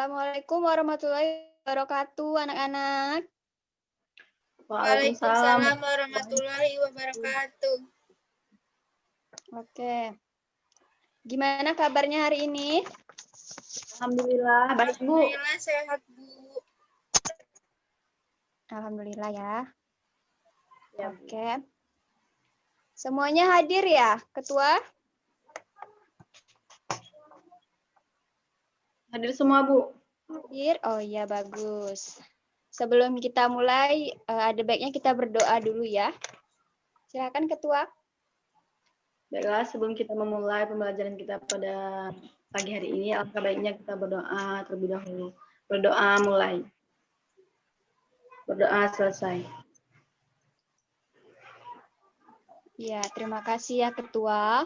Assalamualaikum warahmatullahi wabarakatuh, anak-anak. Waalaikumsalam warahmatullahi wabarakatuh. Oke. Gimana kabarnya hari ini? Alhamdulillah, baik Bu. Alhamdulillah sehat Bu. Alhamdulillah ya. Ya, Bu. Oke. Semuanya hadir ya, Ketua? Hadir semua Bu. Hadir? Oh iya, bagus. Sebelum kita mulai, ada baiknya kita berdoa dulu ya. Silakan Ketua. Baiklah, sebelum kita memulai pembelajaran kita pada pagi hari ini, alangkah baiknya kita berdoa terlebih dahulu. Berdoa mulai. Berdoa selesai. Ya, terima kasih ya Ketua.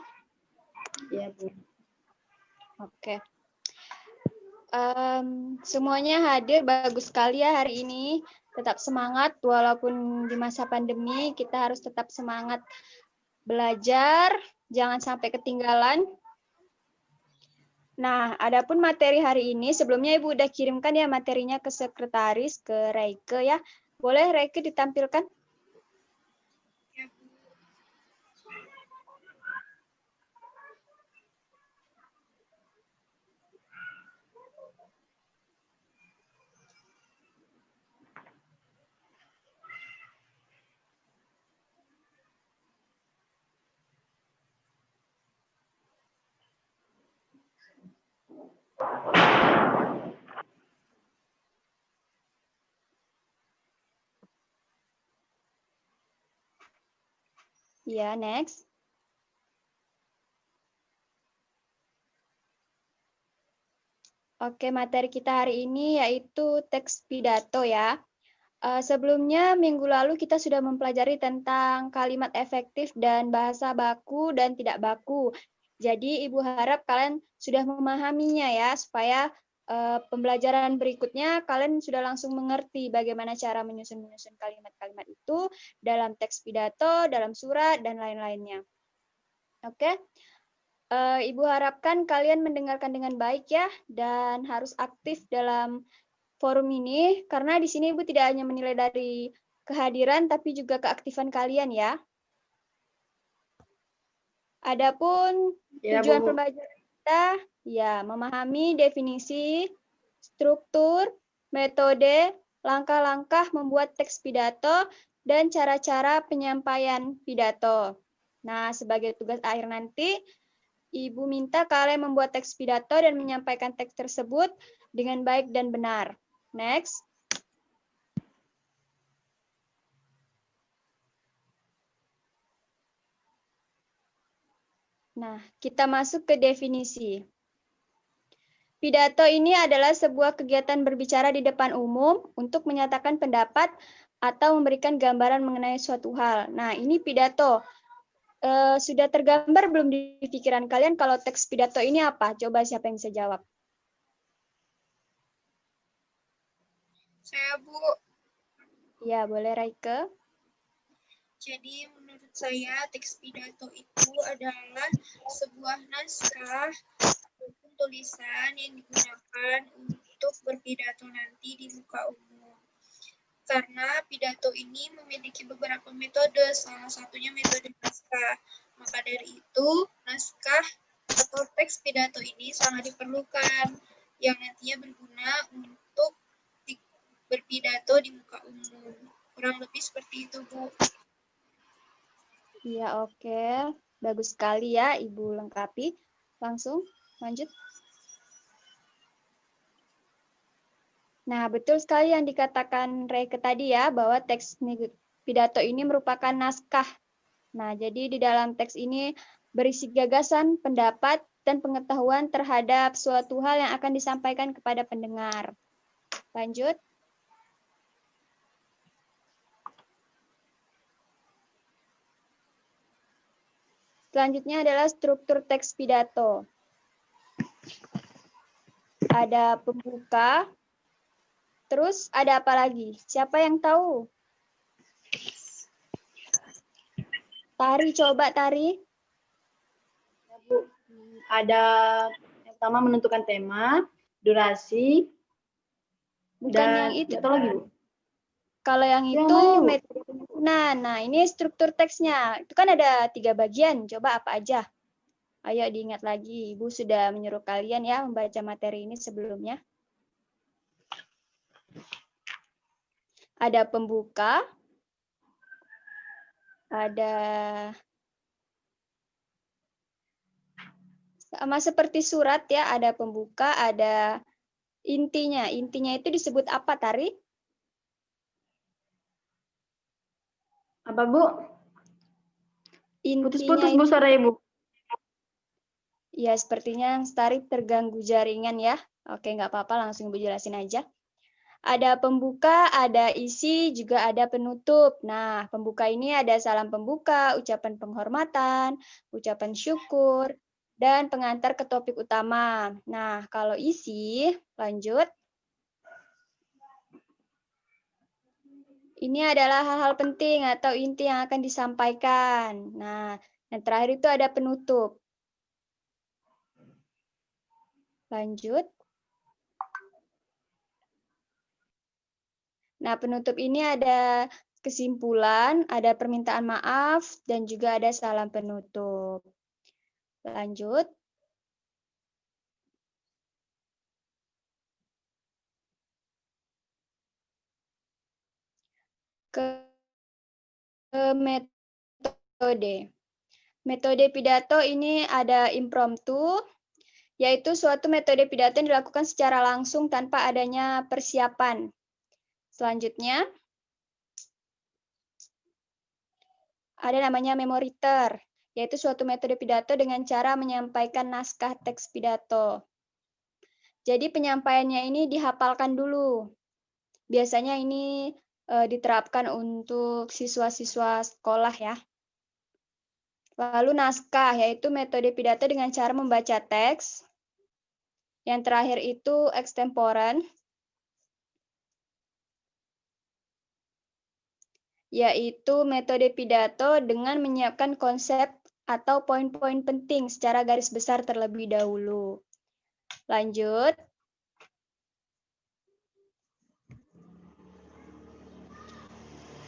Ya, Bu. Oke. Semuanya hadir, bagus sekali ya hari ini. Tetap semangat, walaupun di masa pandemi, kita harus tetap semangat belajar, jangan sampai ketinggalan. Nah, adapun materi hari ini, sebelumnya Ibu udah kirimkan ya materinya ke sekretaris, ke Reike ya. Boleh Reike ditampilkan? Ya, Bu. Ya, next. Oke, materi kita hari ini yaitu teks pidato ya. Sebelumnya minggu lalu kita sudah mempelajari tentang kalimat efektif dan bahasa baku dan tidak baku. Jadi Ibu harap kalian sudah memahaminya ya, supaya pembelajaran berikutnya kalian sudah langsung mengerti bagaimana cara menyusun kalimat-kalimat itu dalam teks pidato, dalam surat, dan lain-lainnya. Oke. Ibu harapkan kalian mendengarkan dengan baik ya, dan harus aktif dalam forum ini, karena di sini Ibu tidak hanya menilai dari kehadiran, tapi juga keaktifan kalian ya. Adapun Ya, tujuan Bu. pembelajaran kita, ya memahami definisi, struktur, metode, langkah-langkah membuat teks pidato, dan cara-cara penyampaian pidato. Nah, sebagai tugas akhir nanti, Ibu minta kalian membuat teks pidato dan menyampaikan teks tersebut dengan baik dan benar. Next. Nah, kita masuk ke definisi. Pidato ini adalah sebuah kegiatan berbicara di depan umum untuk menyatakan pendapat atau memberikan gambaran mengenai suatu hal. Nah, ini pidato. Sudah tergambar belum di pikiran kalian kalau teks pidato ini apa? Coba siapa yang bisa jawab? Saya Bu. Ya, boleh Raike. Jadi menurut saya teks pidato itu adalah sebuah naskah ataupun tulisan yang digunakan untuk berpidato nanti di muka umum. Karena pidato ini memiliki beberapa metode, salah satunya metode naskah. Maka dari itu, naskah atau teks pidato ini sangat diperlukan, yang nantinya berguna untuk berpidato di muka umum. Kurang lebih seperti itu, Bu. Iya, oke. Bagus sekali ya, Ibu lengkapi. Langsung, lanjut. Nah, betul sekali yang dikatakan Reike tadi ya, bahwa teks pidato ini merupakan naskah. Nah, jadi di dalam teks ini berisi gagasan, pendapat, dan pengetahuan terhadap suatu hal yang akan disampaikan kepada pendengar. Lanjut. Selanjutnya adalah struktur teks pidato. Ada pembuka, terus ada apa lagi? Siapa yang tahu? Tari, coba Tari. Ya, Bu. Ada yang pertama menentukan tema, durasi, Bukan yang itu. Atau lagi, Bu? Kalau yang Yang itu mana, Bu? metode penyusunan. Nah, ini struktur teksnya. Itu kan ada 3 bagian. Coba apa aja? Ayo diingat lagi. Ibu sudah menyuruh kalian ya membaca materi ini sebelumnya. Ada pembuka, ada sama seperti surat ya, ada pembuka, ada intinya. Intinya itu disebut apa, Tari? Apa, Bu? Intinya Putus-putus, Bu, suara Ibu. ya, sepertinya Tari terganggu jaringan ya. Oke, nggak apa-apa, langsung Ibu jelasin aja. Ada pembuka, ada isi, juga ada penutup. Nah, pembuka ini ada salam pembuka, ucapan penghormatan, ucapan syukur, dan pengantar ke topik utama. Nah, kalau isi, lanjut. Ini adalah hal-hal penting atau inti yang akan disampaikan. Nah, yang terakhir itu ada penutup. Lanjut. Nah, penutup ini ada kesimpulan, ada permintaan maaf, dan juga ada salam penutup. Lanjut. Ke metode. Metode pidato ini ada impromptu, yaitu suatu metode pidato yang dilakukan secara langsung tanpa adanya persiapan. Selanjutnya, ada namanya memoriter, yaitu suatu metode pidato dengan cara menyampaikan naskah teks pidato. Jadi penyampaiannya ini dihafalkan dulu. Biasanya ini diterapkan untuk siswa-siswa sekolah ya. Lalu naskah, yaitu metode pidato dengan cara membaca teks. Yang terakhir itu extemporan, yaitu metode pidato dengan menyiapkan konsep atau poin-poin penting secara garis besar terlebih dahulu. Lanjut.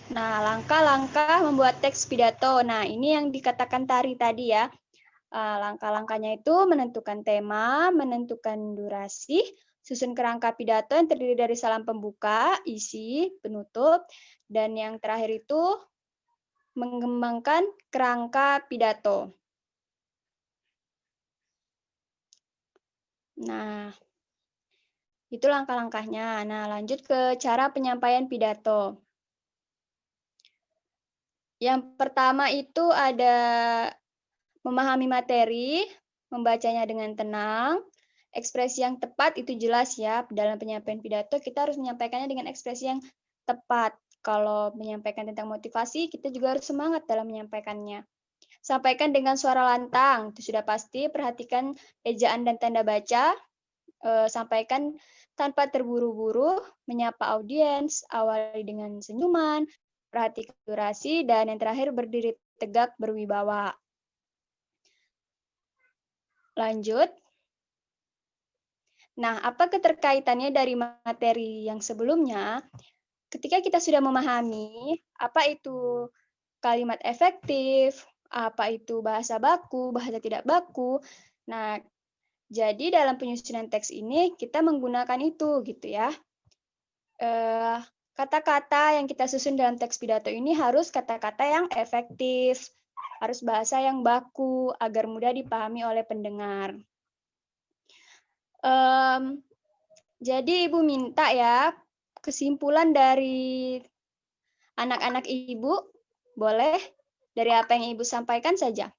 Nah, langkah-langkah membuat teks pidato. Nah, ini yang dikatakan Tari tadi ya. Langkah-langkahnya itu menentukan tema, menentukan durasi, susun kerangka pidato yang terdiri dari salam pembuka, isi, penutup, dan yang terakhir itu mengembangkan kerangka pidato. Nah, itu langkah-langkahnya. Nah, lanjut ke cara penyampaian pidato. Yang pertama itu ada memahami materi, membacanya dengan tenang, ekspresi yang tepat itu jelas ya. Dalam penyampaian pidato kita harus menyampaikannya dengan ekspresi yang tepat. Kalau menyampaikan tentang motivasi, kita juga harus semangat dalam menyampaikannya. Sampaikan dengan suara lantang, itu sudah pasti. Perhatikan ejaan dan tanda baca. Sampaikan tanpa terburu-buru, menyapa audiens, awali dengan senyuman, perhatikan durasi, dan yang terakhir berdiri tegak berwibawa. Lanjut. Nah, apa keterkaitannya dari materi yang sebelumnya? Ketika kita sudah memahami apa itu kalimat efektif, apa itu bahasa baku, bahasa tidak baku. Nah, jadi dalam penyusunan teks ini kita menggunakan itu gitu ya. Kata-kata yang kita susun dalam teks pidato ini harus kata-kata yang efektif, harus bahasa yang baku agar mudah dipahami oleh pendengar. Jadi Ibu minta ya kesimpulan dari anak-anak Ibu, boleh dari apa yang Ibu sampaikan saja.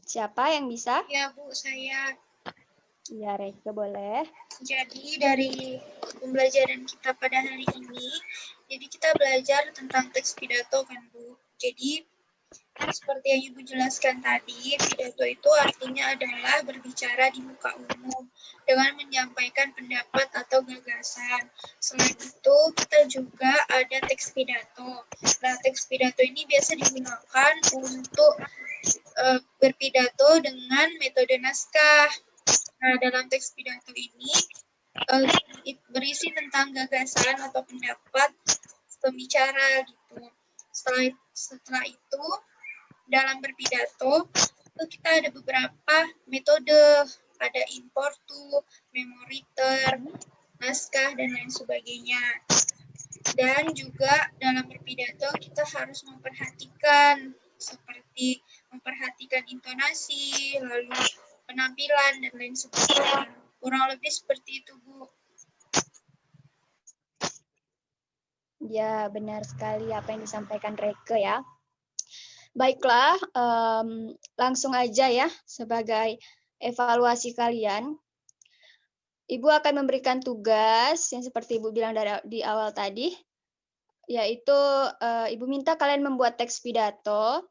Siapa yang bisa? Ya, Bu, saya. Ya, Reike boleh. Jadi dari pembelajaran kita pada hari ini, jadi kita belajar tentang teks pidato kan, Bu. Jadi seperti yang Ibu jelaskan tadi, pidato itu artinya adalah berbicara di muka umum dengan menyampaikan pendapat atau gagasan. Selain itu, kita juga ada teks pidato. Nah, teks pidato ini biasa digunakan untuk berpidato dengan metode naskah. Nah, dalam teks pidato ini berisi tentang gagasan atau pendapat pembicara gitu. Setelah itu dalam berpidato itu kita ada beberapa metode, ada impromptu, memoriter, naskah dan lain sebagainya. Dan juga dalam berpidato kita harus memperhatikan seperti memperhatikan intonasi, lalu penampilan dan lain sebagainya. Kurang lebih seperti itu, Bu. Ya, benar sekali apa yang disampaikan Reke ya. Baiklah, langsung aja ya sebagai evaluasi kalian. Ibu akan memberikan tugas yang seperti Ibu bilang di awal tadi, yaitu Ibu minta kalian membuat teks pidato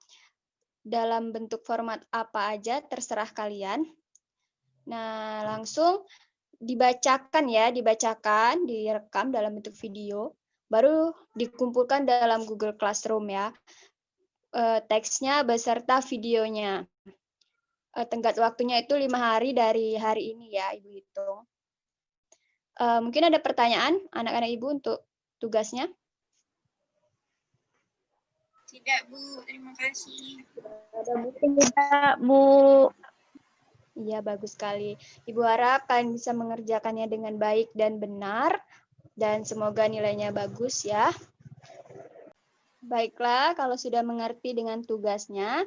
dalam bentuk format apa aja, terserah kalian. Nah, langsung dibacakan ya, direkam dalam bentuk video, baru dikumpulkan dalam Google Classroom ya. Teksnya beserta videonya. Tenggat waktunya itu 5 hari dari hari ini ya, Ibu hitung. Mungkin ada pertanyaan anak-anak Ibu untuk tugasnya? Tidak, Bu. Terima kasih. Tidak, Bu. Iya, bagus sekali. Ibu harap kalian bisa mengerjakannya dengan baik dan benar, dan semoga nilainya bagus ya. Baiklah, kalau sudah mengerti dengan tugasnya,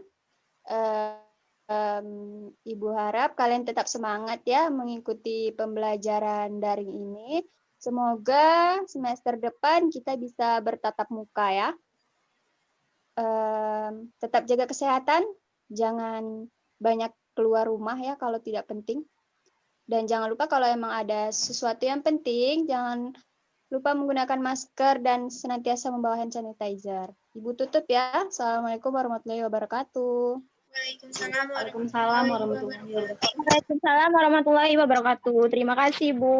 Ibu harap kalian tetap semangat ya mengikuti pembelajaran daring ini. Semoga semester depan kita bisa bertatap muka ya. Tetap jaga kesehatan, jangan banyak keluar rumah ya kalau tidak penting. Dan jangan lupa kalau emang ada sesuatu yang penting, jangan lupa menggunakan masker dan senantiasa membawa hand sanitizer. Ibu tutup ya. Assalamualaikum warahmatullahi wabarakatuh. Waalaikumsalam warahmatullahi wabarakatuh. Waalaikumsalam warahmatullahi wabarakatuh. Terima kasih, Bu.